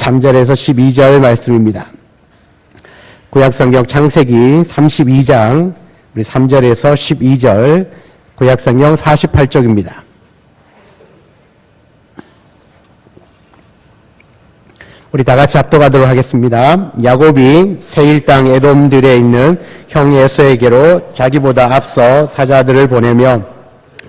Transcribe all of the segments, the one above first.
3절에서 12절 말씀입니다. 구약성경 창세기 32장 우리 3절에서 12절, 구약성경 48쪽입니다. 우리 다 같이 합독하도록 하겠습니다. 야곱이 세일 땅 에돔들에 있는 형 에서에게로 자기보다 앞서 사자들을 보내며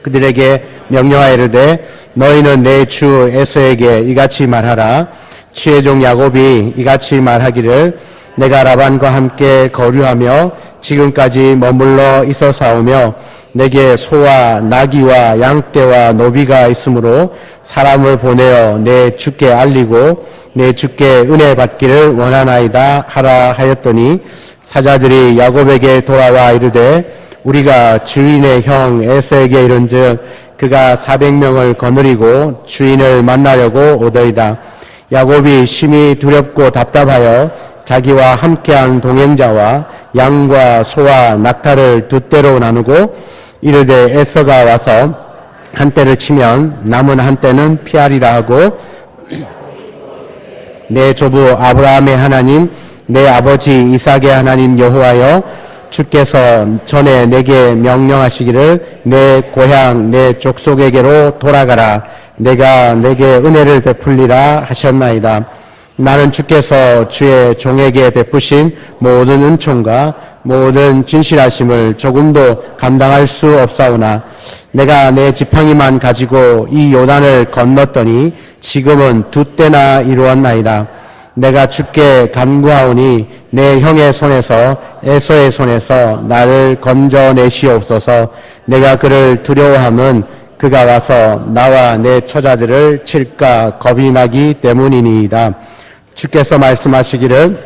그들에게 명령하이르되 너희는 내 주 에서에게 이같이 말하라. 주의 종 야곱이 이같이 말하기를 내가 라반과 함께 거류하며 지금까지 머물러 있어사오며 내게 소와 나귀와 양떼와 노비가 있으므로 사람을 보내어 내 주께 알리고 내 주께 은혜 받기를 원하나이다 하라 하였더니 사자들이 야곱에게 돌아와 이르되 우리가 주인의 형 에서에게 이른즉 그가 400명을 거느리고 주인을 만나려고 오더이다. 야곱이 심히 두렵고 답답하여 자기와 함께한 동행자와 양과 소와 낙타를 두 떼로 나누고 이르되 에서가 와서 한 떼를 치면 남은 한 떼는 피하리라 하고 내 조부 아브라함의 하나님 내 아버지 이삭의 하나님 여호와여 주께서 전에 내게 명령하시기를 내 고향 내 족속에게로 돌아가라. 내가 내게 은혜를 베풀리라 하셨나이다. 나는 주께서 주의 종에게 베푸신 모든 은총과 모든 진실하심을 조금도 감당할 수 없사오나 내가 내 지팡이만 가지고 이 요단을 건넜더니 지금은 두 때나 이루었나이다. 내가 주께 간구하오니 내 형의 손에서 에서의 손에서 나를 건져내시옵소서. 내가 그를 두려워함은 그가 와서 나와 내 처자들을 칠까 겁이 나기 때문이니이다. 주께서 말씀하시기를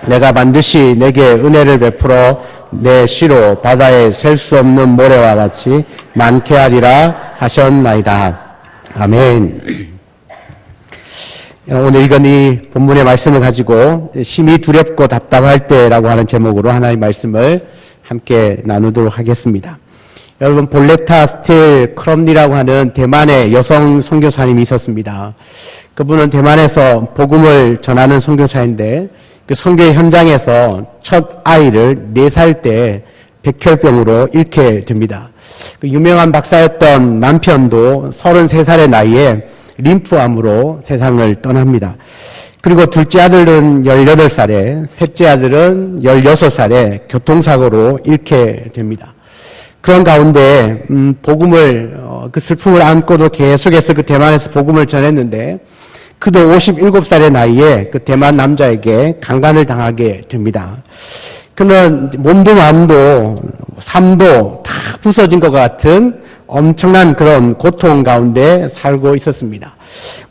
내가 반드시 내게 은혜를 베풀어 내 시로 바다에 셀 수 없는 모래와 같이 많게 하리라 하셨나이다. 아멘. 오늘 읽은 이 본문의 말씀을 가지고 심히 두렵고 답답할 때라고 하는 제목으로 하나님의 말씀을 함께 나누도록 하겠습니다. 여러분, 볼레타 스틸 크롬니라고 하는 대만의 여성 선교사님이 있었습니다. 그분은 대만에서 복음을 전하는 선교사인데 그 선교 현장에서 첫 아이를 4살 때 백혈병으로 잃게 됩니다. 그 유명한 박사였던 남편도 33살의 나이에 림프암으로 세상을 떠납니다. 그리고 둘째 아들은 18살에, 셋째 아들은 16살에 교통사고로 잃게 됩니다. 그런 가운데 복음을 그 슬픔을 안고도 계속해서 그 대만에서 복음을 전했는데 그도 57살의 나이에 그 대만 남자에게 강간을 당하게 됩니다. 그는 몸도 마음도 삶도 다 부서진 것 같은 엄청난 그런 고통 가운데 살고 있었습니다.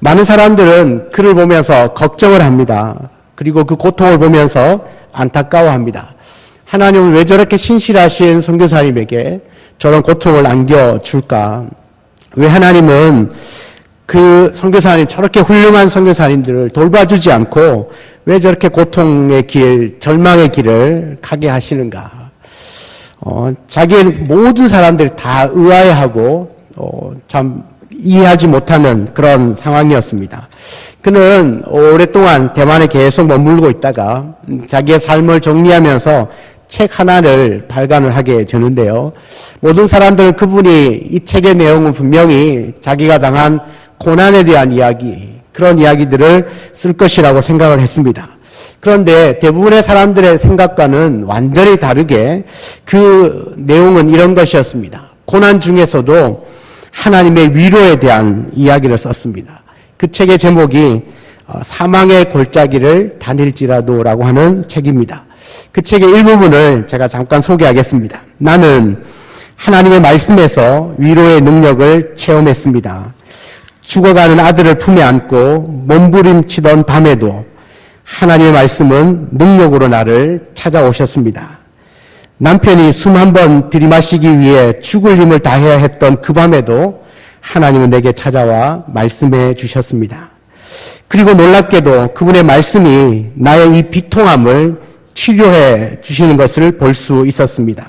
많은 사람들은 그를 보면서 걱정을 합니다. 그리고 그 고통을 보면서 안타까워합니다. 하나님은 왜 저렇게 신실하신 선교사님에게 저런 고통을 안겨줄까? 왜 하나님은 그 선교사님, 저렇게 훌륭한 선교사님들을 돌봐주지 않고 왜 저렇게 고통의 길, 절망의 길을 가게 하시는가? 자기의 모든 사람들이 다 의아해하고 참 이해하지 못하는 그런 상황이었습니다. 그는 오랫동안 대만에 계속 머물고 있다가 자기의 삶을 정리하면서 책 하나를 발간을 하게 되는데요. 모든 사람들은 그분이 이 책의 내용은 분명히 자기가 당한 고난에 대한 이야기, 그런 이야기들을 쓸 것이라고 생각을 했습니다. 그런데 대부분의 사람들의 생각과는 완전히 다르게 그 내용은 이런 것이었습니다. 고난 중에서도 하나님의 위로에 대한 이야기를 썼습니다. 그 책의 제목이 사망의 골짜기를 다닐지라도라고 하는 책입니다. 그 책의 일부분을 제가 잠깐 소개하겠습니다. 나는 하나님의 말씀에서 위로의 능력을 체험했습니다. 죽어가는 아들을 품에 안고 몸부림치던 밤에도 하나님의 말씀은 능력으로 나를 찾아오셨습니다. 남편이 숨 한 번 들이마시기 위해 죽을 힘을 다해야 했던 그 밤에도 하나님은 내게 찾아와 말씀해 주셨습니다. 그리고 놀랍게도 그분의 말씀이 나의 이 비통함을 치료해 주시는 것을 볼 수 있었습니다.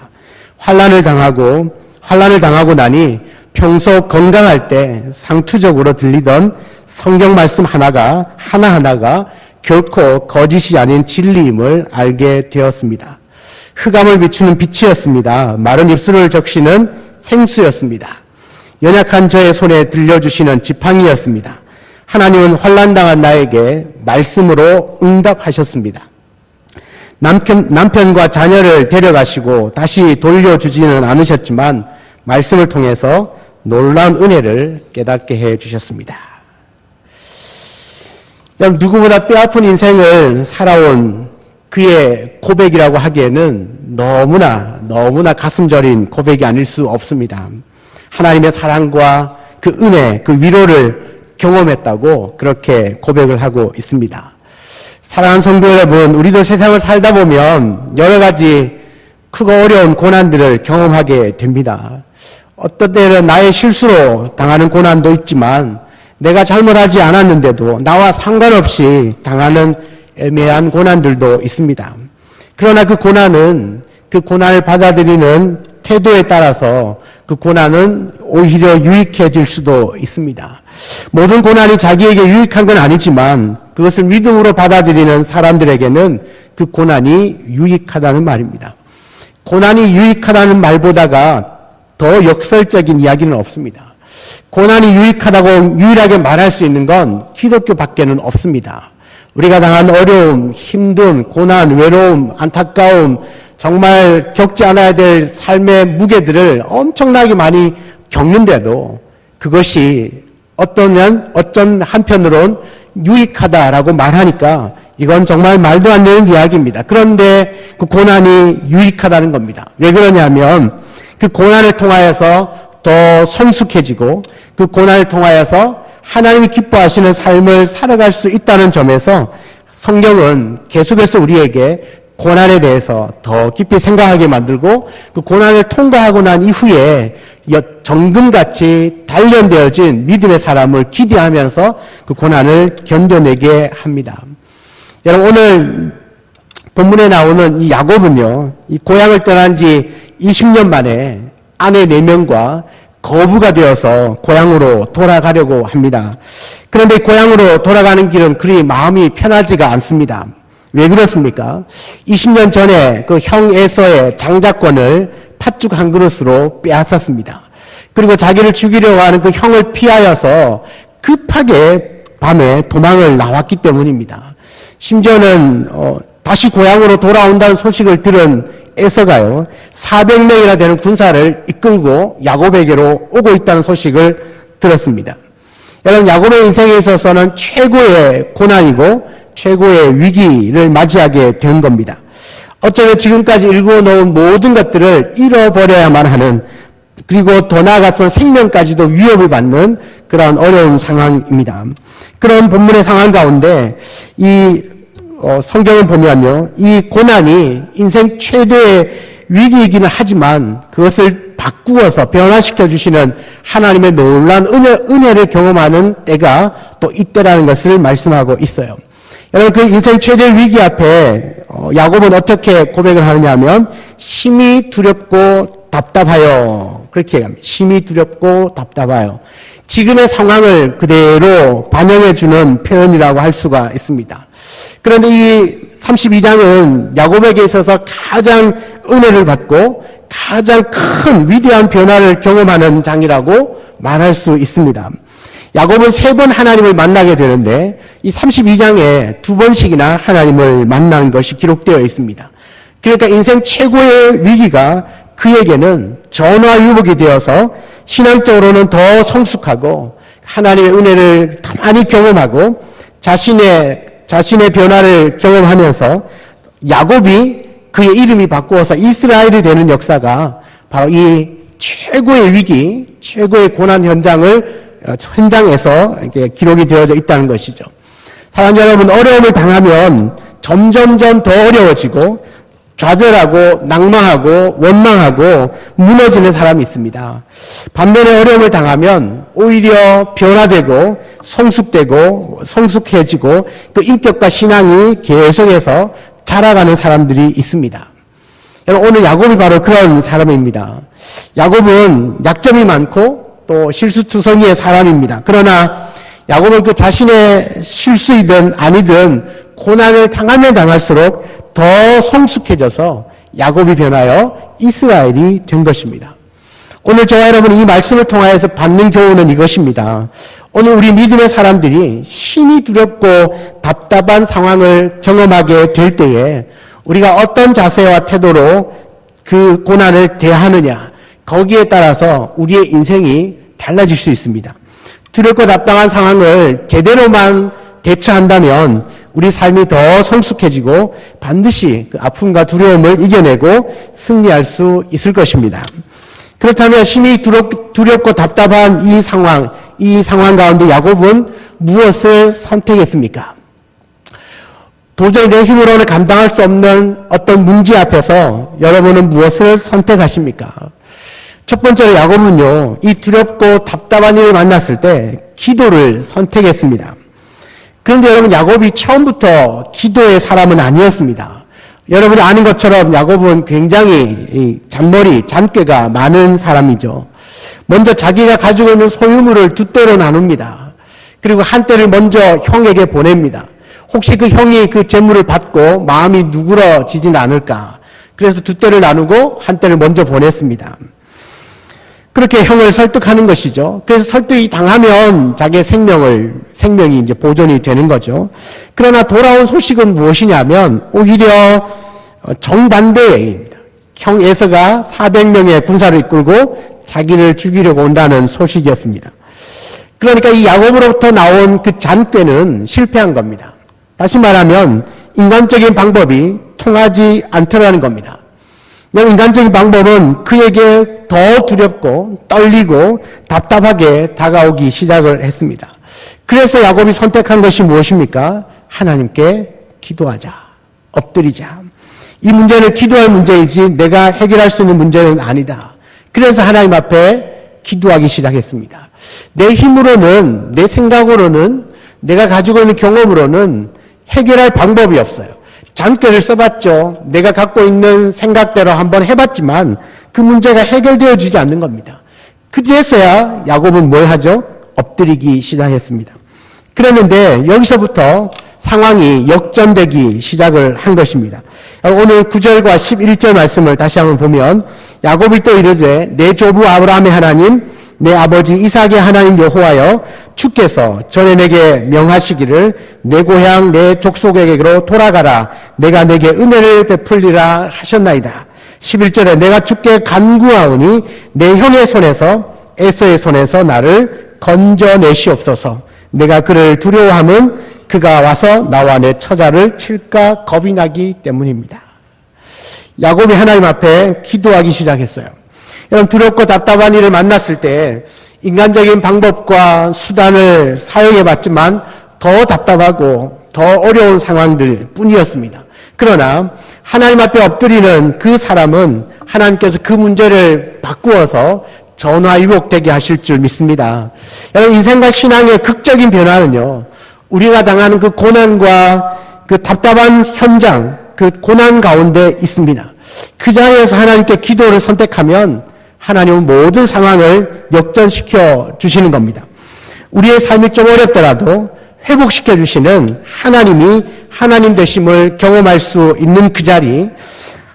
환난을 당하고 나니 평소 건강할 때 상투적으로 들리던 성경 말씀 하나하나가 결코 거짓이 아닌 진리임을 알게 되었습니다. 흑암을 비추는 빛이었습니다. 마른 입술을 적시는 생수였습니다. 연약한 저의 손에 들려주시는 지팡이였습니다. 하나님은 환난당한 나에게 말씀으로 응답하셨습니다. 남편과 자녀를 데려가시고 다시 돌려주지는 않으셨지만 말씀을 통해서 놀라운 은혜를 깨닫게 해주셨습니다. 누구보다 뼈아픈 인생을 살아온 그의 고백이라고 하기에는 너무나 가슴 저린 고백이 아닐 수 없습니다. 하나님의 사랑과 그 은혜, 그 위로를 경험했다고 그렇게 고백을 하고 있습니다. 사랑하는 성도 여러분, 우리도 세상을 살다 보면 여러 가지 크고 어려운 고난들을 경험하게 됩니다. 어떤 때는 나의 실수로 당하는 고난도 있지만 내가 잘못하지 않았는데도 나와 상관없이 당하는 애매한 고난들도 있습니다. 그러나 그 고난을 받아들이는 태도에 따라서 그 고난은 오히려 유익해질 수도 있습니다. 모든 고난이 자기에게 유익한 건 아니지만 그것을 믿음으로 받아들이는 사람들에게는 그 고난이 유익하다는 말입니다. 고난이 유익하다는 말보다가 더 역설적인 이야기는 없습니다. 고난이 유익하다고 유일하게 말할 수 있는 건 기독교밖에는 없습니다. 우리가 당한 어려움, 힘듦, 고난, 외로움, 안타까움, 정말 겪지 않아야 될 삶의 무게들을 엄청나게 많이 겪는데도 그것이 어떤 한편으론 유익하다라고 말하니까 이건 정말 말도 안 되는 이야기입니다. 그런데 그 고난이 유익하다는 겁니다. 왜 그러냐면 그 고난을 통하여서 더 성숙해지고 그 고난을 통하여서 하나님이 기뻐하시는 삶을 살아갈 수 있다는 점에서 성경은 계속해서 우리에게 고난에 대해서 더 깊이 생각하게 만들고 그 고난을 통과하고 난 이후에 정금같이 단련되어진 믿음의 사람을 기대하면서 그 고난을 견뎌내게 합니다. 여러분, 오늘 본문에 나오는 이 야곱은요, 이 고향을 떠난 지 20년 만에 아내 4명과 거부가 되어서 고향으로 돌아가려고 합니다. 그런데 고향으로 돌아가는 길은 그리 마음이 편하지가 않습니다. 왜 그렇습니까? 20년 전에 그 형 에서의 장자권을 팥죽 한 그릇으로 빼앗았습니다. 그리고 자기를 죽이려고 하는 그 형을 피하여서 급하게 밤에 도망을 나왔기 때문입니다. 심지어는 다시 고향으로 돌아온다는 소식을 들은 에서가요, 400명이나 되는 군사를 이끌고 야곱에게로 오고 있다는 소식을 들었습니다. 여러분, 야곱의 인생에 있어서는 최고의 고난이고 최고의 위기를 맞이하게 된 겁니다. 어쩌면 지금까지 일궈놓은 모든 것들을 잃어버려야만 하는, 그리고 더 나아가서 생명까지도 위협을 받는 그런 어려운 상황입니다. 그런 본문의 상황 가운데 성경을 보면요, 이 고난이 인생 최대의 위기이기는 하지만 그것을 바꾸어서 변화시켜 주시는 하나님의 놀라운 은혜를 경험하는 때가 또 이때라는 것을 말씀하고 있어요. 여러분, 그 인생 최대의 위기 앞에 야곱은 어떻게 고백을 하느냐 하면 심히 두렵고 답답하여, 그렇게 얘기합니다. 심히 두렵고 답답하여. 지금의 상황을 그대로 반영해 주는 표현이라고 할 수가 있습니다. 그런데 이 32장은 야곱에게 있어서 가장 은혜를 받고 가장 큰 위대한 변화를 경험하는 장이라고 말할 수 있습니다. 야곱은 3번 하나님을 만나게 되는데 이 32장에 2번씩이나 하나님을 만난 것이 기록되어 있습니다. 그러니까 인생 최고의 위기가 그에게는 전화유복이 되어서 신앙적으로는 더 성숙하고 하나님의 은혜를 가만히 경험하고 자신의 변화를 경험하면서 야곱이 그의 이름이 바꾸어서 이스라엘이 되는 역사가 바로 이 최고의 위기, 최고의 고난 현장에서 이렇게 기록이 되어져 있다는 것이죠. 사랑하는 여러분, 어려움을 당하면 점점점 더 어려워지고 좌절하고 낭망하고 원망하고 무너지는 사람이 있습니다. 반면에 어려움을 당하면 오히려 변화되고 성숙되고 성숙해지고 그 인격과 신앙이 계속해서 자라가는 사람들이 있습니다. 여러분, 오늘 야곱이 바로 그런 사람입니다. 야곱은 약점이 많고 또 실수투성이의 사람입니다. 그러나 야곱은 그 자신의 실수이든 아니든 고난을 당하면 당할수록 더 성숙해져서 야곱이 변하여 이스라엘이 된 것입니다. 오늘 저와 여러분이 이 말씀을 통하여서 받는 교훈은 이것입니다. 오늘 우리 믿음의 사람들이 심히 두렵고 답답한 상황을 경험하게 될 때에 우리가 어떤 자세와 태도로 그 고난을 대하느냐, 거기에 따라서 우리의 인생이 달라질 수 있습니다. 두렵고 답답한 상황을 제대로만 대처한다면 우리 삶이 더 성숙해지고 반드시 그 아픔과 두려움을 이겨내고 승리할 수 있을 것입니다. 그렇다면 심히 두렵고 답답한 이 상황 가운데 야곱은 무엇을 선택했습니까? 도저히 내 힘으로는 감당할 수 없는 어떤 문제 앞에서 여러분은 무엇을 선택하십니까? 첫 번째로 야곱은요, 이 두렵고 답답한 일을 만났을 때 기도를 선택했습니다. 그런데 여러분, 야곱이 처음부터 기도의 사람은 아니었습니다. 여러분이 아는 것처럼 야곱은 굉장히 잔꾀가 많은 사람이죠. 먼저 자기가 가지고 있는 소유물을 두 대로 나눕니다. 그리고 한 대를 먼저 형에게 보냅니다. 혹시 그 형이 그 재물을 받고 마음이 누그러지진 않을까. 그래서 두 대를 나누고 한 대를 먼저 보냈습니다. 그렇게 형을 설득하는 것이죠. 그래서 설득이 당하면 자기의 생명이 이제 보존이 되는 거죠. 그러나 돌아온 소식은 무엇이냐면 오히려 정반대의 얘기입니다. 형 에서가 400명의 군사를 이끌고 자기를 죽이려고 온다는 소식이었습니다. 그러니까 이 야곱으로부터 나온 그 잔꾀는 실패한 겁니다. 다시 말하면 인간적인 방법이 통하지 않더라는 겁니다. 인간적인 방법은 그에게 더 두렵고 떨리고 답답하게 다가오기 시작을 했습니다. 그래서 야곱이 선택한 것이 무엇입니까? 하나님께 기도하자. 엎드리자. 이 문제는 기도할 문제이지 내가 해결할 수 있는 문제는 아니다. 그래서 하나님 앞에 기도하기 시작했습니다. 내 힘으로는, 내 생각으로는, 내가 가지고 있는 경험으로는 해결할 방법이 없어요. 잔꾀를 써봤죠. 내가 갖고 있는 생각대로 한번 해봤지만 그 문제가 해결되어지지 않는 겁니다. 그제서야 야곱은 뭘 하죠? 엎드리기 시작했습니다. 그랬는데 여기서부터 상황이 역전되기 시작을 한 것입니다. 오늘 9절과 11절 말씀을 다시 한번 보면 야곱이 또 이르되 내 조부 아브라함의 하나님 내 아버지 이삭의 하나님 여호와여 주께서 전에 내게 명하시기를 내 고향 내 족속에게로 돌아가라 내가 내게 은혜를 베풀리라 하셨나이다. 11절에 내가 주께 간구하오니 내 형의 손에서 에서의 손에서 나를 건져내시옵소서. 내가 그를 두려워함은 그가 와서 나와 내 처자를 칠까 겁이 나기 때문입니다. 야곱이 하나님 앞에 기도하기 시작했어요. 여러분, 두렵고 답답한 일을 만났을 때 인간적인 방법과 수단을 사용해봤지만 더 답답하고 더 어려운 상황들 뿐이었습니다. 그러나 하나님 앞에 엎드리는 그 사람은 하나님께서 그 문제를 바꾸어서 전화위복되게 하실 줄 믿습니다. 여러분, 인생과 신앙의 극적인 변화는요, 우리가 당하는 그 고난과 그 답답한 현장, 그 고난 가운데 있습니다. 그 자리에서 하나님께 기도를 선택하면 하나님은 모든 상황을 역전시켜 주시는 겁니다. 우리의 삶이 좀 어렵더라도 회복시켜 주시는 하나님이 하나님 되심을 경험할 수 있는 그 자리,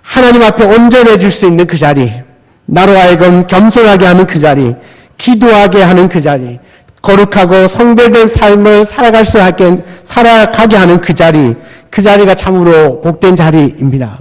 하나님 앞에 온전해 줄 수 있는 그 자리, 나로 하여금 겸손하게 하는 그 자리, 기도하게 하는 그 자리, 거룩하고 성별된 삶을 살아가게 하는 그 자리가 참으로 복된 자리입니다.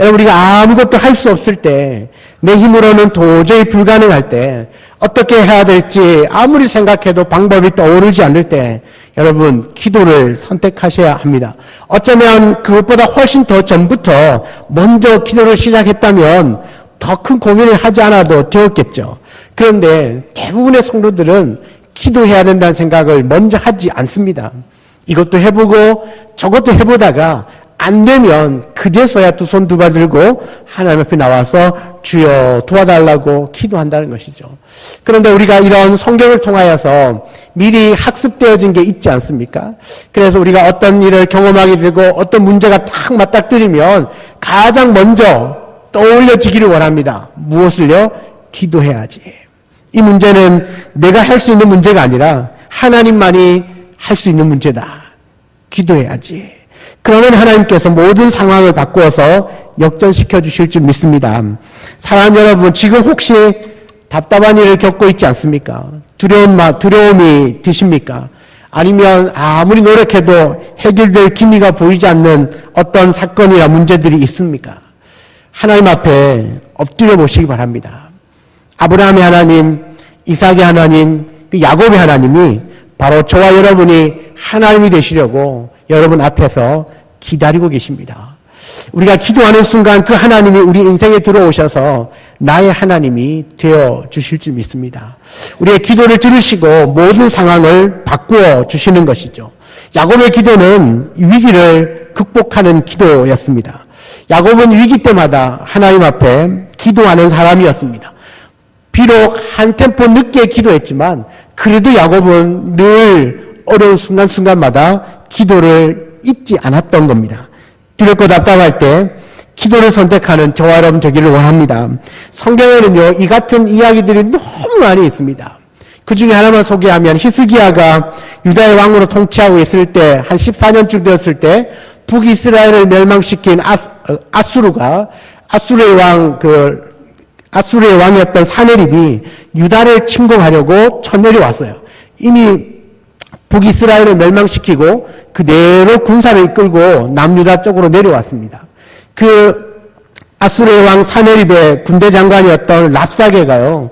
여러분, 우리가 아무것도 할 수 없을 때, 내 힘으로는 도저히 불가능할 때, 어떻게 해야 될지 아무리 생각해도 방법이 떠오르지 않을 때, 여러분, 기도를 선택하셔야 합니다. 어쩌면 그것보다 훨씬 더 전부터 먼저 기도를 시작했다면 더 큰 고민을 하지 않아도 되었겠죠. 그런데 대부분의 성도들은 기도해야 된다는 생각을 먼저 하지 않습니다. 이것도 해보고 저것도 해보다가 안 되면 그제서야 두 손 두 발 들고 하나님 앞에 나와서 주여 도와달라고 기도한다는 것이죠. 그런데 우리가 이런 성경을 통하여서 미리 학습되어진 게 있지 않습니까? 그래서 우리가 어떤 일을 경험하게 되고 어떤 문제가 딱 맞닥뜨리면 가장 먼저 떠올려지기를 원합니다. 무엇을요? 기도해야지. 이 문제는 내가 할 수 있는 문제가 아니라 하나님만이 할 수 있는 문제다. 기도해야지. 그러면 하나님께서 모든 상황을 바꾸어서 역전시켜 주실 줄 믿습니다. 사랑하는 여러분, 지금 혹시 답답한 일을 겪고 있지 않습니까? 두려움이 드십니까? 아니면 아무리 노력해도 해결될 기미가 보이지 않는 어떤 사건이나 문제들이 있습니까? 하나님 앞에 엎드려 보시기 바랍니다. 아브라함의 하나님, 이삭의 하나님, 야곱의 하나님이 바로 저와 여러분이 하나님이 되시려고 여러분 앞에서 기다리고 계십니다. 우리가 기도하는 순간 그 하나님이 우리 인생에 들어오셔서 나의 하나님이 되어 주실 줄 믿습니다. 우리의 기도를 들으시고 모든 상황을 바꾸어 주시는 것이죠. 야곱의 기도는 위기를 극복하는 기도였습니다. 야곱은 위기 때마다 하나님 앞에 기도하는 사람이었습니다. 비록 한 템포 늦게 기도했지만 그래도 야곱은 늘 어려운 순간순간마다 기도를 잊지 않았던 겁니다. 두렵고 답답할 때 기도를 선택하는 저와 여러분 되기를 원합니다. 성경에는요, 이 같은 이야기들이 너무 많이 있습니다. 그 중에 하나만 소개하면 히스기야가 유다의 왕으로 통치하고 있을 때 한 14년쯤 되었을 때 북이스라엘을 멸망시킨 아수르의 왕이었던 사네립이 유다를 침공하려고 쳐내려왔어요. 이미 북이스라엘을 멸망시키고 그대로 군사를 이끌고 남유다 쪽으로 내려왔습니다. 그 아수르의 왕 사네립의 군대 장관이었던 랍사게가요,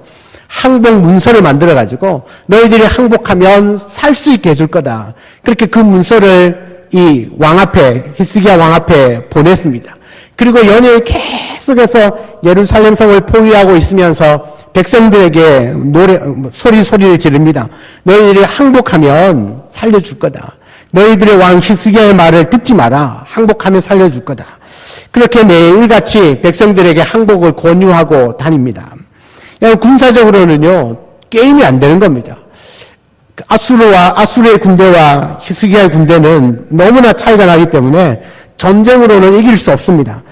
항복 문서를 만들어가지고 너희들이 항복하면 살 수 있게 해줄 거다. 그렇게 그 문서를 이 왕 앞에, 히스기야 왕 앞에 보냈습니다. 그리고 연일 계속해서 예루살렘 성을 포위하고 있으면서 백성들에게 소리를 지릅니다. 너희들이 항복하면 살려줄 거다. 너희들의 왕 히스기야의 말을 듣지 마라. 항복하면 살려줄 거다. 그렇게 매일같이 백성들에게 항복을 권유하고 다닙니다. 군사적으로는요, 게임이 안 되는 겁니다. 아수르의 군대와 히스기야의 군대는 너무나 차이가 나기 때문에 전쟁으로는 이길 수 없습니다.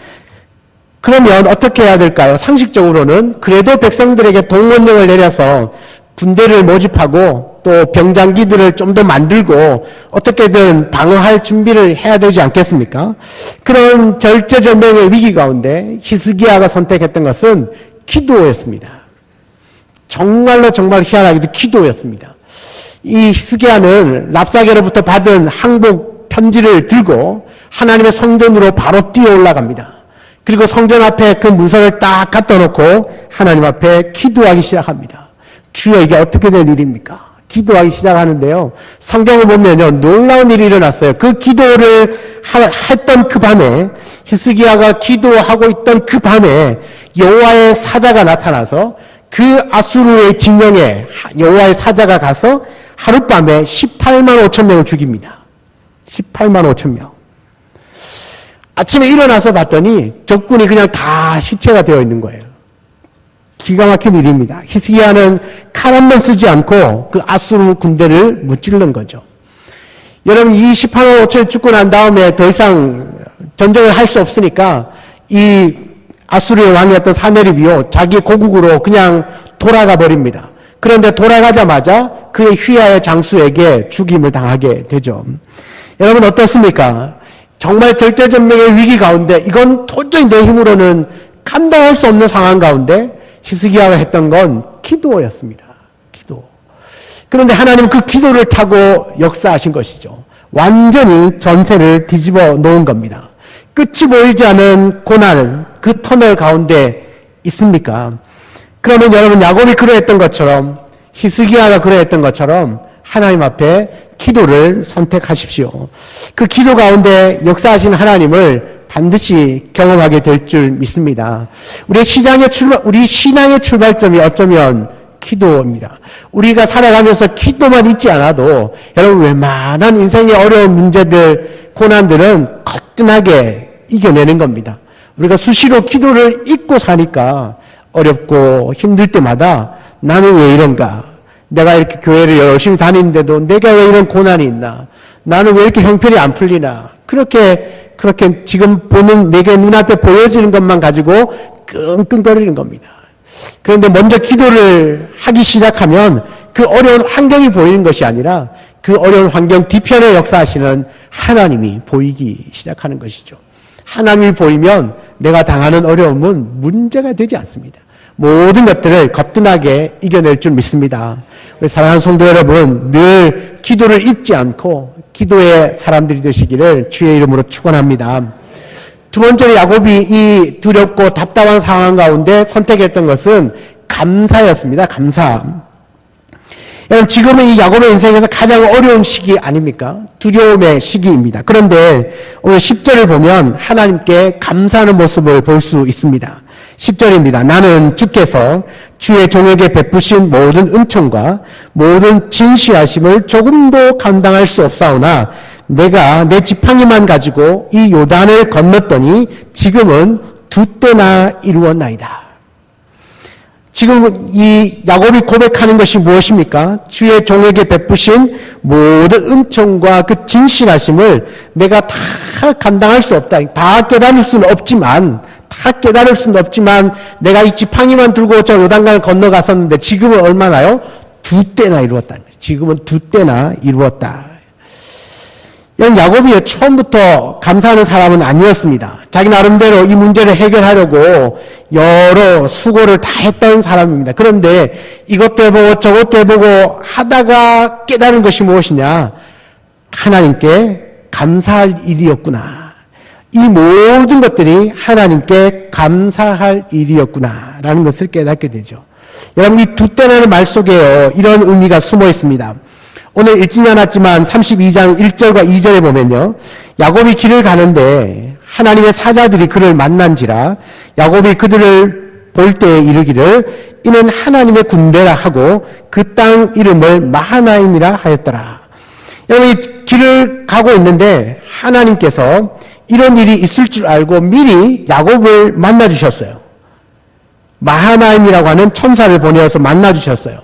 그러면 어떻게 해야 될까요? 상식적으로는 그래도 백성들에게 동원령을 내려서 군대를 모집하고 또 병장기들을 좀 더 만들고 어떻게든 방어할 준비를 해야 되지 않겠습니까? 그런 절제절명의 위기 가운데 히스기야가 선택했던 것은 기도였습니다. 정말 희한하게도 기도였습니다. 이 히스기야는 랍사게로부터 받은 항복 편지를 들고 하나님의 성전으로 바로 뛰어 올라갑니다. 그리고 성전 앞에 그 문서를 딱 갖다 놓고 하나님 앞에 기도하기 시작합니다. 주여, 이게 어떻게 될 일입니까? 기도하기 시작하는데요, 성경을 보면요, 놀라운 일이 일어났어요. 그 기도를 했던 그 밤에, 히스기야가 기도하고 있던 그 밤에 여호와의 사자가 나타나서 그 아수르의 진영에 여호와의 사자가 가서 하룻밤에 18만 5천 명을 죽입니다. 18만 5천 명. 아침에 일어나서 봤더니 적군이 그냥 다 시체가 되어 있는 거예요. 기가 막힌 일입니다. 히스기야는 칼 한 번 쓰지 않고 그 아수르 군대를 무찌른 거죠. 여러분, 이 18만 5천을 죽고 난 다음에 더 이상 전쟁을 할 수 없으니까 이 아수르의 왕이었던 사네립이요, 자기 고국으로 그냥 돌아가 버립니다. 그런데 돌아가자마자 그의 휘하의 장수에게 죽임을 당하게 되죠. 여러분, 어떻습니까? 정말 절제절명의 위기 가운데, 이건 도저히 내 힘으로는 감당할 수 없는 상황 가운데 히스기야가 했던 건 기도였습니다. 기도. 그런데 하나님 그 기도를 타고 역사하신 것이죠. 완전히 전세를 뒤집어 놓은 겁니다. 끝이 보이지 않은 고난, 그 터널 가운데 있습니까? 그러면 여러분, 야곱이 그러했던 것처럼, 히스기야가 그러했던 것처럼 하나님 앞에 기도를 선택하십시오. 그 기도 가운데 역사하신 하나님을 반드시 경험하게 될 줄 믿습니다. 우리 신앙의 출발점이 어쩌면 기도입니다. 우리가 살아가면서 기도만 있지 않아도 여러분, 웬만한 인생의 어려운 문제들, 고난들은 거뜬하게 이겨내는 겁니다. 우리가 수시로 기도를 잊고 사니까 어렵고 힘들 때마다 나는 왜 이런가? 내가 이렇게 교회를 열심히 다니는데도 내가 왜 이런 고난이 있나? 나는 왜 이렇게 형편이 안 풀리나? 그렇게 지금 보는 내게 눈앞에 보여지는 것만 가지고 끙끙거리는 겁니다. 그런데 먼저 기도를 하기 시작하면 그 어려운 환경이 보이는 것이 아니라 그 어려운 환경 뒤편에 역사하시는 하나님이 보이기 시작하는 것이죠. 하나님이 보이면 내가 당하는 어려움은 문제가 되지 않습니다. 모든 것들을 거뜬하게 이겨낼 줄 믿습니다. 우리 사랑하는 성도 여러분, 늘 기도를 잊지 않고 기도의 사람들이 되시기를 주의 이름으로 축원합니다. 두 번째로 야곱이 이 두렵고 답답한 상황 가운데 선택했던 것은 감사였습니다. 감사. 여러분, 지금은 이 야곱의 인생에서 가장 어려운 시기 아닙니까? 두려움의 시기입니다. 그런데 오늘 10절을 보면 하나님께 감사하는 모습을 볼 수 있습니다. 10절입니다. 나는 주께서 주의 종에게 베푸신 모든 은총과 모든 진실하심을 조금도 감당할 수 없사오나 내가 내 지팡이만 가지고 이 요단을 건넜더니 지금은 2때나 이루었나이다. 지금 이 야곱이 고백하는 것이 무엇입니까? 주의 종에게 베푸신 모든 은총과 그 진실하심을 내가 다 감당할 수 없다. 다 깨달을 수는 없지만 내가 이 지팡이만 들고 저 요단강을 건너갔었는데 지금은 얼마나요? 2때나 이루었다는 거예요. 지금은 2때나 이루었다. 야곱이 처음부터 감사하는 사람은 아니었습니다. 자기 나름대로 이 문제를 해결하려고 여러 수고를 다 했던 사람입니다. 그런데 이것도 해보고 저것도 해보고 하다가 깨달은 것이 무엇이냐? 하나님께 감사할 일이었구나. 이 모든 것들이 하나님께 감사할 일이었구나라는 것을 깨닫게 되죠. 여러분, 이 2때라는 말 속에요, 이런 의미가 숨어 있습니다. 오늘 읽지는 않았지만 32장 1절과 2절에 보면요, 야곱이 길을 가는데 하나님의 사자들이 그를 만난지라 야곱이 그들을 볼 때에 이르기를 이는 하나님의 군대라 하고 그 땅 이름을 마하나임이라 하였더라. 여러분, 이 길을 가고 있는데 하나님께서 이런 일이 있을 줄 알고 미리 야곱을 만나주셨어요. 마하나임이라고 하는 천사를 보내어서 만나주셨어요.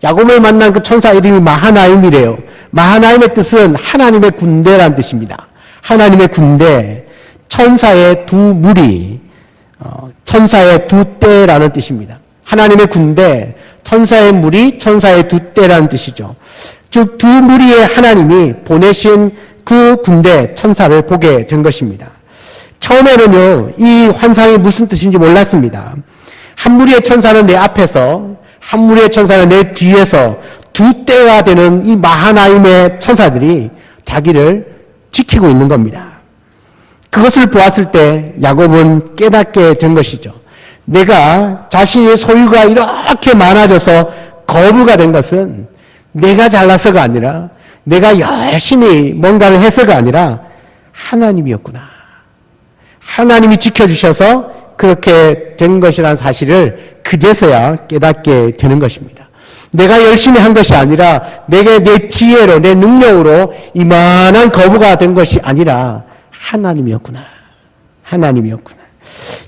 야곱을 만난 그 천사 이름이 마하나임이래요. 마하나임의 뜻은 하나님의 군대란 뜻입니다. 하나님의 군대, 천사의 두 무리, 천사의 2때라는 뜻입니다. 하나님의 군대, 천사의 무리, 천사의 2때라는 뜻이죠. 즉, 두 무리의 하나님이 보내신 그 군대, 천사를 보게 된 것입니다. 처음에는요, 이 환상이 무슨 뜻인지 몰랐습니다. 한 무리의 천사는 내 앞에서, 한 무리의 천사는 내 뒤에서 2때가 되는 이 마하나임의 천사들이 자기를 지키고 있는 겁니다. 그것을 보았을 때 야곱은 깨닫게 된 것이죠. 내가 자신의 소유가 이렇게 많아져서 거부가 된 것은 내가 잘나서가 아니라 내가 열심히 뭔가를 해서가 아니라 하나님이었구나. 하나님이 지켜주셔서 그렇게 된 것이라는 사실을 그제서야 깨닫게 되는 것입니다. 내가 열심히 한 것이 아니라 내게 내 지혜로 내 능력으로 이만한 거부가 된 것이 아니라 하나님이었구나. 하나님이었구나.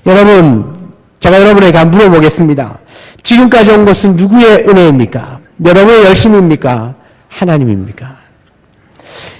여러분, 제가 여러분에게 한번 물어보겠습니다. 지금까지 온 것은 누구의 은혜입니까? 여러분의 열심입니까? 하나님입니까?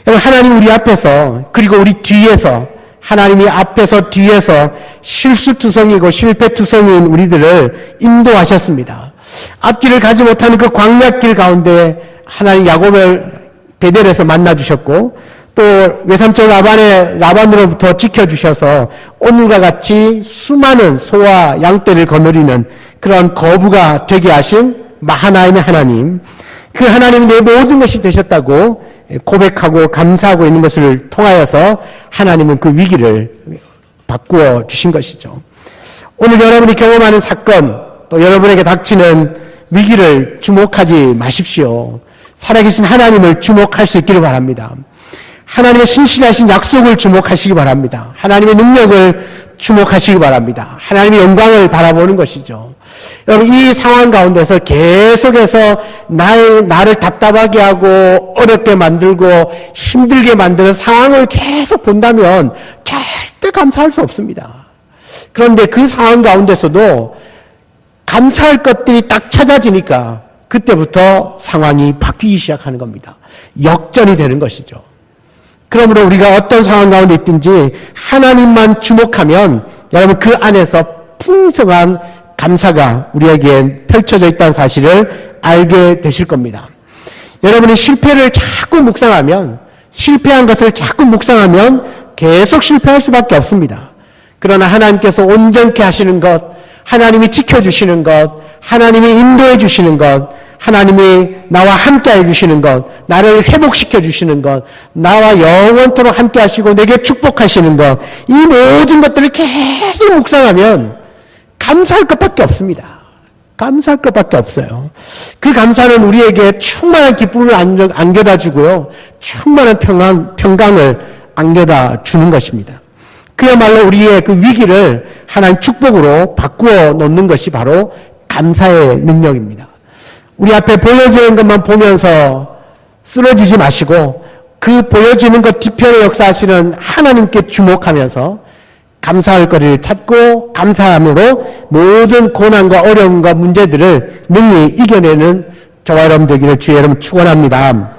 여러분, 하나님 우리 앞에서 그리고 우리 뒤에서 하나님이 앞에서 뒤에서 실수투성이고 실패투성이인 우리들을 인도하셨습니다. 앞길을 가지 못하는 그 광야길 가운데 하나님 야곱을 베델에서 만나주셨고 또 외삼촌 라반으로부터 지켜주셔서 오늘과 같이 수많은 소와 양떼를 거느리는 그런 거부가 되게 하신 마하나임의 하나님, 그 하나님이 내 모든 것이 되셨다고 고백하고 감사하고 있는 것을 통하여서 하나님은 그 위기를 바꾸어 주신 것이죠. 오늘 여러분이 경험하는 사건, 또 여러분에게 닥치는 위기를 주목하지 마십시오. 살아계신 하나님을 주목할 수 있기를 바랍니다. 하나님의 신실하신 약속을 주목하시기 바랍니다. 하나님의 능력을 주목하시기 바랍니다. 하나님의 영광을 바라보는 것이죠. 여러분, 이 상황 가운데서 계속해서 나를 답답하게 하고 어렵게 만들고 힘들게 만드는 상황을 계속 본다면 절대 감사할 수 없습니다. 그런데 그 상황 가운데서도 감사할 것들이 딱 찾아지니까 그때부터 상황이 바뀌기 시작하는 겁니다. 역전이 되는 것이죠. 그러므로 우리가 어떤 상황 가운데 있든지 하나님만 주목하면 여러분 그 안에서 풍성한 감사가 우리에게 펼쳐져 있다는 사실을 알게 되실 겁니다. 여러분이 실패를 자꾸 묵상하면 실패한 것을 자꾸 묵상하면 계속 실패할 수밖에 없습니다. 그러나 하나님께서 온전케 하시는 것, 하나님이 지켜주시는 것, 하나님이 인도해 주시는 것, 하나님이 나와 함께 해주시는 것, 나를 회복시켜 주시는 것, 나와 영원토록 함께 하시고 내게 축복하시는 것, 이 모든 것들을 계속 묵상하면 감사할 것밖에 없습니다. 감사할 것밖에 없어요. 그 감사는 우리에게 충만한 기쁨을 안겨다 주고요. 충만한 평강을 안겨다 주는 것입니다. 그야말로 우리의 그 위기를 하나님 축복으로 바꾸어 놓는 것이 바로 감사의 능력입니다. 우리 앞에 보여지는 것만 보면서 쓰러지지 마시고 그 보여지는 것 뒤편에 역사하시는 하나님께 주목하면서 감사할 거리를 찾고 감사함으로 모든 고난과 어려움과 문제들을 능히 이겨내는 저와 여러분 되기를 주의 이름 축원합니다.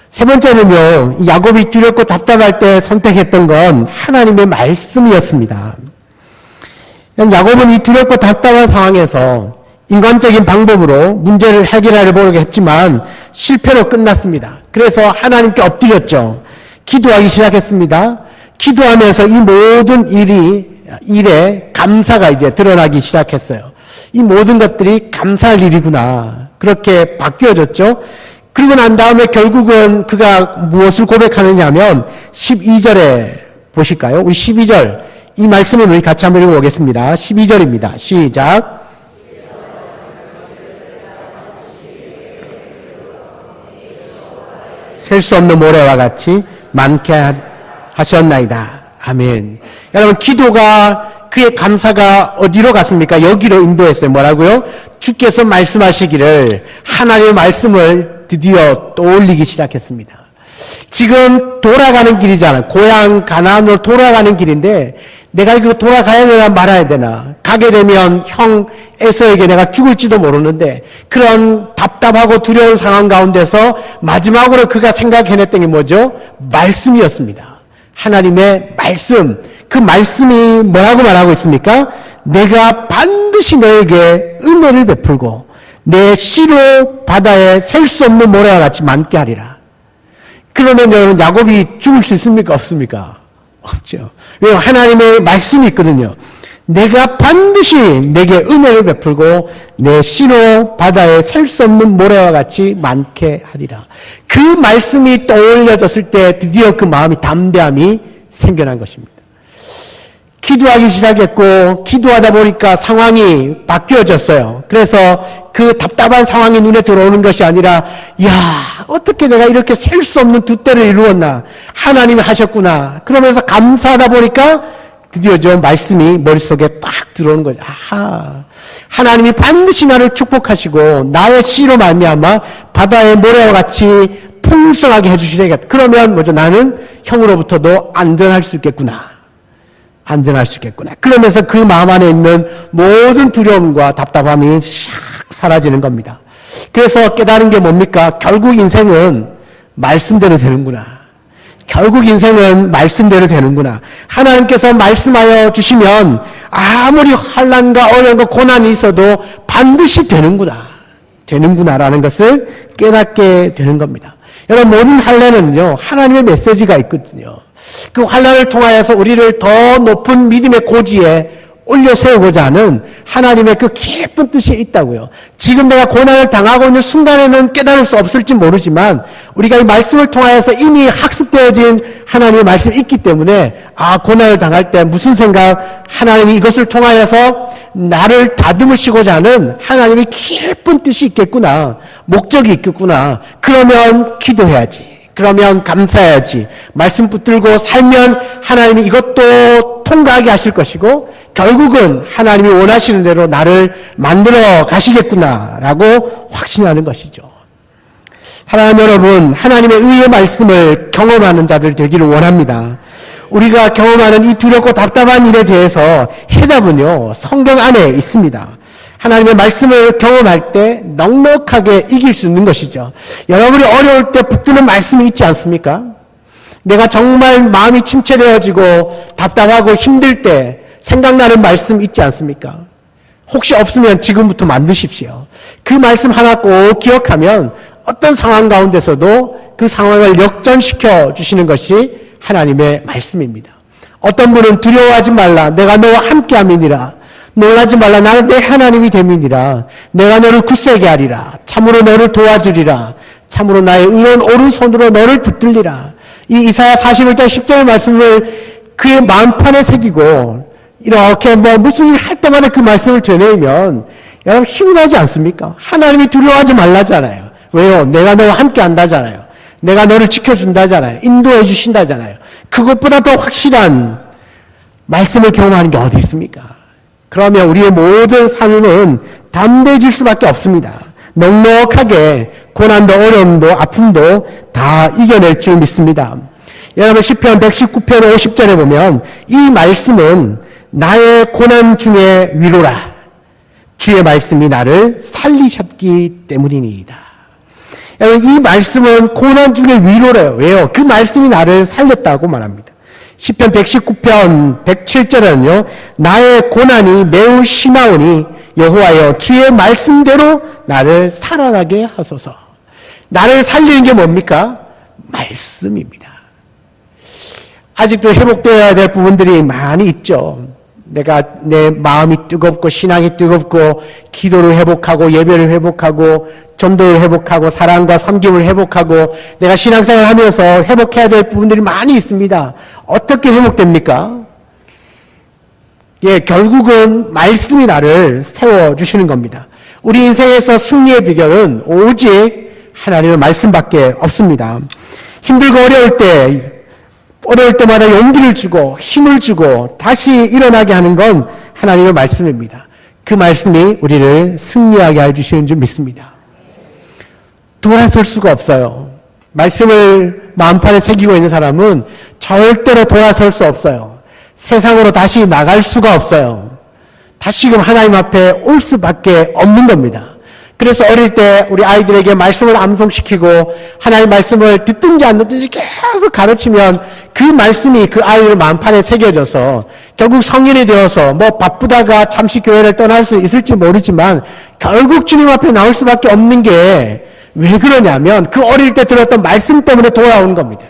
세 번째는요, 야곱이 두렵고 답답할 때 선택했던 건 하나님의 말씀이었습니다. 야곱은 이 두렵고 답답한 상황에서 인간적인 방법으로 문제를 해결하려고 했지만 실패로 끝났습니다. 그래서 하나님께 엎드렸죠. 기도하기 시작했습니다. 기도하면서 이 모든 일에 감사가 이제 드러나기 시작했어요. 이 모든 것들이 감사할 일이구나. 그렇게 바뀌어졌죠. 그리고 난 다음에 결국은 그가 무엇을 고백하느냐 하면 12절에 보실까요? 우리 12절 이 말씀을 우리 같이 한번 읽어보겠습니다. 12절입니다. 시작. 셀 수 없는 모래와 같이 많게 하셨나이다. 아멘. 여러분, 기도가 그의 감사가 어디로 갔습니까? 여기로 인도했어요. 뭐라고요? 주께서 말씀하시기를 하나님의 말씀을 드디어 떠올리기 시작했습니다. 지금 돌아가는 길이잖아요. 고향 가나안으로 돌아가는 길인데 내가 이거 돌아가야 되나 말아야 되나. 가게 되면 형 에서에게 내가 죽을지도 모르는데 그런 답답하고 두려운 상황 가운데서 마지막으로 그가 생각해냈던 게 뭐죠? 말씀이었습니다. 하나님의 말씀. 그 말씀이 뭐라고 말하고 있습니까? 내가 반드시 너에게 은혜를 베풀고 내 씨로 바다에 셀 수 없는 모래와 같이 많게 하리라. 그러면 여러분 야곱이 죽을 수 있습니까? 없습니까? 없죠. 왜냐하면 하나님의 말씀이 있거든요. 내가 반드시 내게 은혜를 베풀고 내 씨로 바다에 셀 수 없는 모래와 같이 많게 하리라. 그 말씀이 떠올려졌을 때 드디어 그 마음이 담대함이 생겨난 것입니다. 기도하기 시작했고 기도하다 보니까 상황이 바뀌어졌어요. 그래서 그 답답한 상황이 눈에 들어오는 것이 아니라 어떻게 내가 이렇게 셀 수 없는 두 때를 이루었나. 하나님이 하셨구나. 그러면서 감사하다 보니까 드디어 저 말씀이 머릿속에 딱 들어오는 거죠. 하나님이 반드시 나를 축복하시고 나의 씨로 말미암아 바다의 모래와 같이 풍성하게 해주시겠다. 그러면 나는 형으로부터도 안전할 수 있겠구나. 안전할 수 있겠구나. 그러면서 그 마음 안에 있는 모든 두려움과 답답함이 샥 사라지는 겁니다. 그래서 깨달은 게 뭡니까? 결국 인생은 말씀대로 되는구나. 결국 인생은 말씀대로 되는구나. 하나님께서 말씀하여 주시면 아무리 환난과 어려움과 고난이 있어도 반드시 되는구나라는 것을 깨닫게 되는 겁니다. 여러분, 모든 환난은요 하나님의 메시지가 있거든요. 그 환난을 통하여서 우리를 더 높은 믿음의 고지에 올려 세우고자 하는 하나님의 그 깊은 뜻이 있다고요. 지금 내가 고난을 당하고 있는 순간에는 깨달을 수 없을지 모르지만 우리가 이 말씀을 통하여서 이미 학습되어진 하나님의 말씀이 있기 때문에 고난을 당할 때 무슨 생각, 하나님이 이것을 통하여서 나를 다듬으시고자 하는 하나님의 깊은 뜻이 있겠구나, 목적이 있겠구나. 그러면 기도해야지. 그러면 감사해야지. 말씀 붙들고 살면 하나님이 이것도 통과하게 하실 것이고 결국은 하나님이 원하시는 대로 나를 만들어 가시겠구나라고 확신하는 것이죠. 사랑하는 여러분, 하나님의 의의 말씀을 경험하는 자들 되기를 원합니다. 우리가 경험하는 이 두렵고 답답한 일에 대해서 해답은요 성경 안에 있습니다. 하나님의 말씀을 경험할 때 넉넉하게 이길 수 있는 것이죠. 여러분이 어려울 때 붙드는 말씀이 있지 않습니까? 내가 정말 마음이 침체되어지고 답답하고 힘들 때 생각나는 말씀 있지 않습니까? 혹시 없으면 지금부터 만드십시오. 그 말씀 하나 꼭 기억하면 어떤 상황 가운데서도 그 상황을 역전시켜 주시는 것이 하나님의 말씀입니다. 어떤 분은 두려워하지 말라. 내가 너와 함께함이니라. 놀라지 말라. 나는 내 하나님이 됨이니라. 내가 너를 굳세게 하리라. 참으로 너를 도와주리라. 참으로 나의 의로운 오른손으로 너를 붙들리라. 이 이사야 41장 10절 말씀을 그의 마음판에 새기고 이렇게 무슨 일 할 때마다 그 말씀을 되뇌면 여러분 힘이 나지 않습니까? 하나님이 두려워하지 말라잖아요. 왜요? 내가 너와 함께 한다잖아요. 내가 너를 지켜준다잖아요. 인도해 주신다잖아요. 그것보다 더 확실한 말씀을 경험하는 게 어디 있습니까? 그러면 우리의 모든 삶은 담대해질 수밖에 없습니다. 넉넉하게 고난도 어려움도 아픔도 다 이겨낼 줄 믿습니다. 여러분 시편 119편 50절에 보면 이 말씀은 나의 고난 중에 위로라. 주의 말씀이 나를 살리셨기 때문이니이다. 여러분 이 말씀은 고난 중에 위로래요. 왜요? 그 말씀이 나를 살렸다고 말합니다. 시편 119편 107절에는요. 나의 고난이 매우 심하오니 여호와여 주의 말씀대로 나를 살아나게 하소서. 나를 살리는 게 뭡니까? 말씀입니다. 아직도 회복되어야 될 부분들이 많이 있죠. 내가 내 마음이 뜨겁고 신앙이 뜨겁고 기도를 회복하고 예배를 회복하고 전도를 회복하고 사랑과 섬김을 회복하고 내가 신앙생활을 하면서 회복해야 될 부분들이 많이 있습니다. 어떻게 회복됩니까? 결국은 말씀이 나를 세워주시는 겁니다. 우리 인생에서 승리의 비결은 오직 하나님의 말씀밖에 없습니다. 힘들고 어려울 때마다 용기를 주고 힘을 주고 다시 일어나게 하는 건 하나님의 말씀입니다. 그 말씀이 우리를 승리하게 해주시는 줄 믿습니다. 돌아설 수가 없어요. 말씀을 마음판에 새기고 있는 사람은 절대로 돌아설 수 없어요. 세상으로 다시 나갈 수가 없어요. 다시금 하나님 앞에 올 수밖에 없는 겁니다. 그래서 어릴 때 우리 아이들에게 말씀을 암송시키고 하나님의 말씀을 듣든지 안 듣든지 계속 가르치면 그 말씀이 그 아이의 마음판에 새겨져서 결국 성인이 되어서 바쁘다가 잠시 교회를 떠날 수 있을지 모르지만 결국 주님 앞에 나올 수밖에 없는 게 왜 그러냐면 그 어릴 때 들었던 말씀 때문에 돌아오는 겁니다.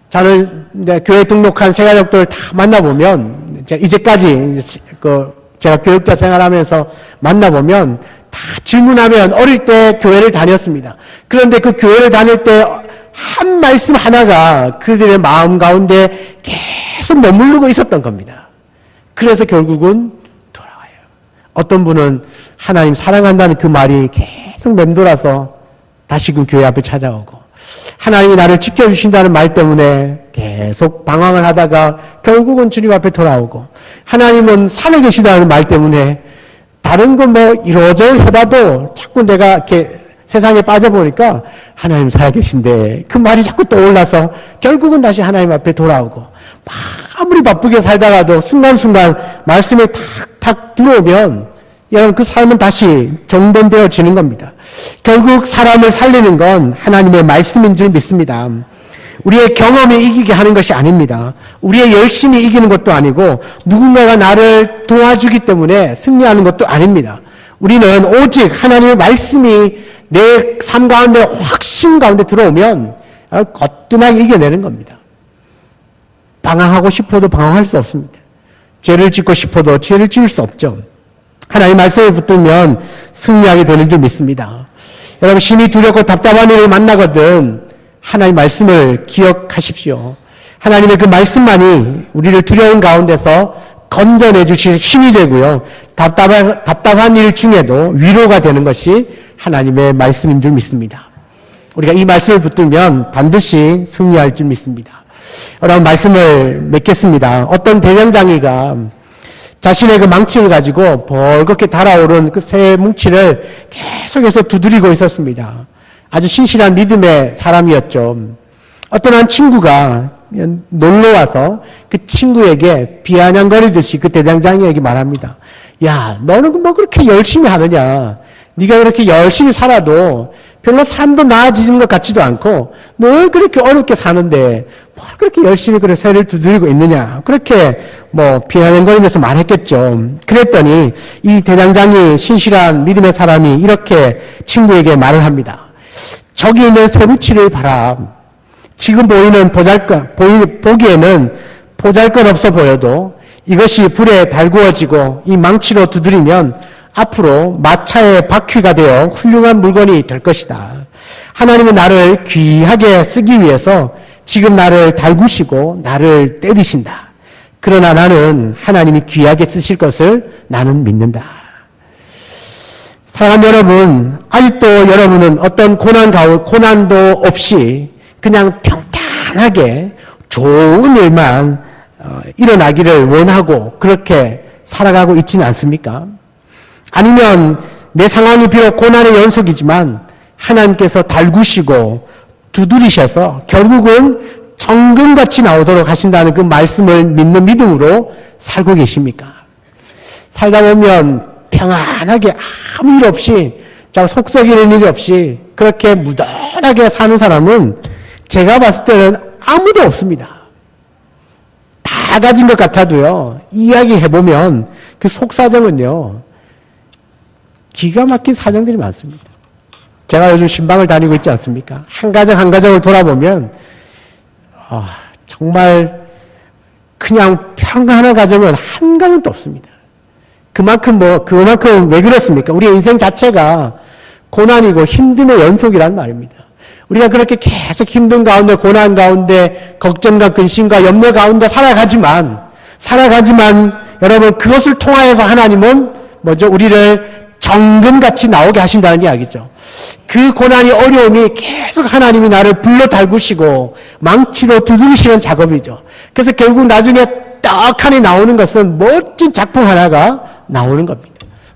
저는 교회 등록한 세가족들 다 만나보면 이제까지 제가 교육자 생활하면서 만나보면 다 질문하면 어릴 때 교회를 다녔습니다. 그런데 그 교회를 다닐 때 한 말씀 하나가 그들의 마음 가운데 계속 머무르고 있었던 겁니다. 그래서 결국은 돌아와요. 어떤 분은 하나님 사랑한다는 그 말이 계속 맴돌아서 다시금 교회 앞에 찾아오고 하나님이 나를 지켜주신다는 말 때문에 계속 방황을 하다가 결국은 주님 앞에 돌아오고 하나님은 살아계시다는 말 때문에 다른 거 이러저러 해봐도 자꾸 내가 이렇게 세상에 빠져보니까 하나님 살아계신데 그 말이 자꾸 떠올라서 결국은 다시 하나님 앞에 돌아오고 아무리 바쁘게 살다가도 순간순간 말씀에 탁탁 들어오면 여러분 그 삶은 다시 정돈되어지는 겁니다. 결국 사람을 살리는 건 하나님의 말씀인 줄 믿습니다. 우리의 경험이 이기게 하는 것이 아닙니다. 우리의 열심이 이기는 것도 아니고 누군가가 나를 도와주기 때문에 승리하는 것도 아닙니다. 우리는 오직 하나님의 말씀이 내 삶 가운데 확신 가운데 들어오면 거뜬하게 이겨내는 겁니다. 방황하고 싶어도 방황할 수 없습니다. 죄를 짓고 싶어도 죄를 지을 수 없죠. 하나님의 말씀에 붙들면 승리하게 되는 줄 믿습니다. 여러분 심히 두렵고 답답한 일을 만나거든 하나님의 말씀을 기억하십시오. 하나님의 그 말씀만이 우리를 두려운 가운데서 건져내 주실 힘이 되고요. 답답한 일 중에도 위로가 되는 것이 하나님의 말씀인 줄 믿습니다. 우리가 이 말씀을 붙들면 반드시 승리할 줄 믿습니다. 여러분 말씀을 맺겠습니다. 어떤 대장장이가 자신의 그 망치를 가지고 벌겋게 달아오른 그 새 뭉치를 계속해서 두드리고 있었습니다. 아주 신실한 믿음의 사람이었죠. 어떤 한 친구가 놀러와서 그 친구에게 비아냥거리듯이 그 대장장이에게 말합니다. 야, 너는 그렇게 열심히 하느냐? 네가 그렇게 열심히 살아도 별로 삶도 나아지는 것 같지도 않고 뭘 그렇게 어렵게 사는데 뭘 그렇게 열심히 그래 새를 두드리고 있느냐? 그렇게 비아냥거리면서 말했겠죠. 그랬더니 이 대장장이 신실한 믿음의 사람이 이렇게 친구에게 말을 합니다. 저기 있는 쇠붙이를 봐라. 지금 보기에는 보잘것없어 보여도 이것이 불에 달구어지고 이 망치로 두드리면 앞으로 마차의 바퀴가 되어 훌륭한 물건이 될 것이다. 하나님은 나를 귀하게 쓰기 위해서 지금 나를 달구시고 나를 때리신다. 그러나 나는 하나님이 귀하게 쓰실 것을 나는 믿는다. 사랑하는 여러분, 아직도 여러분은 어떤 고난도 없이 그냥 평탄하게 좋은 일만 일어나기를 원하고 그렇게 살아가고 있지는 않습니까? 아니면 내 상황이 비록 고난의 연속이지만 하나님께서 달구시고 두드리셔서 결국은 정금같이 나오도록 하신다는 그 말씀을 믿는 믿음으로 살고 계십니까? 살다 보면 평안하게 아무 일 없이 속 썩이는 일이 없이 그렇게 무던하게 사는 사람은 제가 봤을 때는 아무도 없습니다. 다 가진 것 같아도요, 이야기해보면 그 속사정은요, 기가 막힌 사정들이 많습니다. 제가 요즘 신방을 다니고 있지 않습니까? 한 가정 한 가정을 돌아보면 정말 그냥 평안한 가정은 한 가정도 없습니다. 그만큼 왜 그렇습니까? 우리의 인생 자체가 고난이고 힘듦의 연속이란 말입니다. 우리가 그렇게 계속 힘든 가운데, 고난 가운데, 걱정과 근심과 염려 가운데 살아가지만 여러분 그것을 통하여서 하나님은 우리를 정금같이 나오게 하신다는 이야기죠. 그 고난이 어려움이 계속 하나님이 나를 불러 달구시고 망치로 두드리시는 작업이죠. 그래서 결국 나중에 떡하니 나오는 것은 멋진 작품 하나가 나오는 겁니다.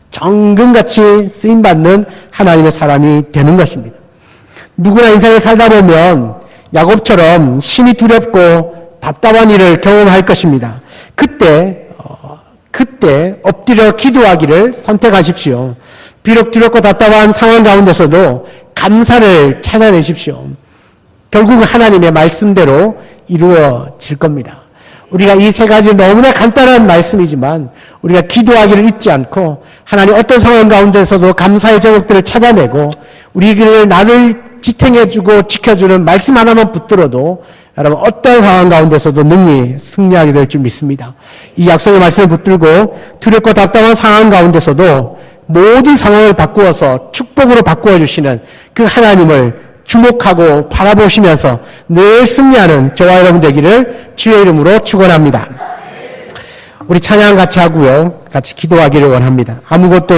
정금같이 쓰임받는 하나님의 사람이 되는 것입니다. 누구나 인생을 살다 보면 야곱처럼 심히 두렵고 답답한 일을 경험할 것입니다. 그때 엎드려 기도하기를 선택하십시오. 비록 두렵고 답답한 상황 가운데서도 감사를 찾아내십시오. 결국은 하나님의 말씀대로 이루어질 겁니다. 우리가 이 세 가지 너무나 간단한 말씀이지만 우리가 기도하기를 잊지 않고 하나님 어떤 상황 가운데서도 감사의 제목들을 찾아내고 우리를 나를 지탱해주고 지켜주는 말씀 하나만 붙들어도 여러분 어떤 상황 가운데서도 능히 승리하게 될 줄 믿습니다. 이 약속의 말씀을 붙들고 두렵고 답답한 상황 가운데서도 모든 상황을 바꾸어서 축복으로 바꾸어 주시는 그 하나님을 주목하고 바라보시면서 늘 승리하는 저와 여러분 되기를 주의 이름으로 축원합니다. 우리 찬양 같이 하고요. 같이 기도하기를 원합니다. 아무것도